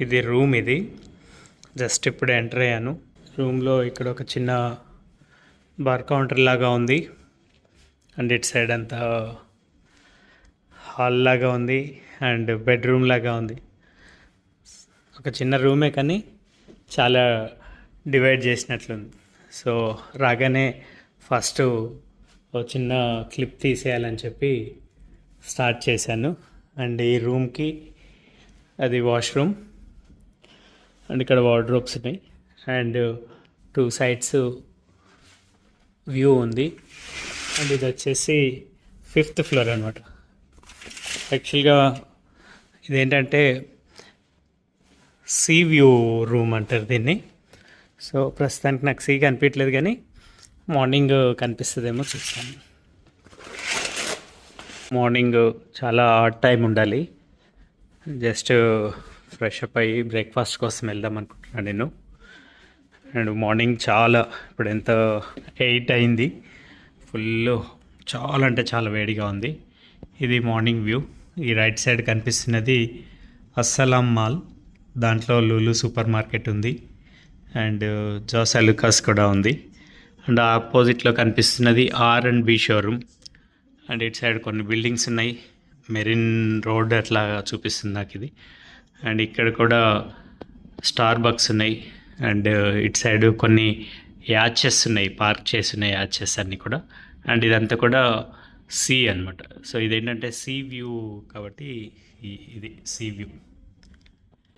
ఇది రూమ్. ఇది జస్ట్ ఇప్పుడు ఎంటర్ అయ్యాను. రూమ్లో ఇక్కడ ఒక చిన్న బార్ కౌంటర్ లాగా ఉంది. అండ్ ఇటు సైడ్ అంతా హాల్ లాగా ఉంది అండ్ బెడ్రూమ్ లాగా ఉంది. ఒక చిన్న రూమే కానీ చాలా డివైడ్ చేసినట్లుంది. సో రాగానే ఫస్ట్ ఒక చిన్న క్లిప్ తీసేయాలని చెప్పి స్టార్ట్ చేశాను. అండ్ ఈ రూమ్కి అది వాష్రూమ్ అండ్ ఇక్కడ వార్డ్రోబ్స్ ఉన్నాయి అండ్ 2 sides వ్యూ ఉంది. అండ్ ఇది వచ్చేసి 5th floor అనమాట. యాక్చువల్గా ఇదేంటంటే సీ వ్యూ రూమ్ అంటారు దీన్ని. సో ప్రస్తుతానికి నాకు సీ కనిపించలేదు కానీ మార్నింగ్ కనిపిస్తుందేమో చూస్తాను. మార్నింగ్ చాలా టైం ఉండాలి. జస్ట్ ఫ్రెష్ అప్ అయ్యి బ్రేక్ఫాస్ట్ కోసం వెళ్దాం అనుకుంటున్నాను నేను. అండ్ మార్నింగ్ చాలా ఇప్పుడు ఎంత 8 అయింది. ఫుల్ చాలా అంటే చాలా వేడిగా ఉంది. ఇది మార్నింగ్ వ్యూ. ఈ రైట్ సైడ్ కనిపిస్తున్నది అస్సలాం మాల్. దాంట్లో లూలు సూపర్ మార్కెట్ ఉంది అండ్ జాస్ అలుకాస్ కూడా ఉంది. అండ్ ఆపోజిట్లో కనిపిస్తున్నది R&B షోరూమ్. అండ్ ఇటు సైడ్ కొన్ని బిల్డింగ్స్ ఉన్నాయి. మెరిన్ రోడ్ అట్లా చూపిస్తుంది నాకు ఇది. అండ్ ఇక్కడ కూడా స్టార్ బక్స్ ఉన్నాయి. అండ్ ఇటు సైడ్ కొన్ని యాచెస్ ఉన్నాయి, పార్క్ చేసి ఉన్నాయి యాచెస్ అన్నీ కూడా. అండ్ ఇదంతా కూడా సీ అనమాట. సో ఇదేంటంటే సీ వ్యూ కాబట్టి ఇది సీ వ్యూ.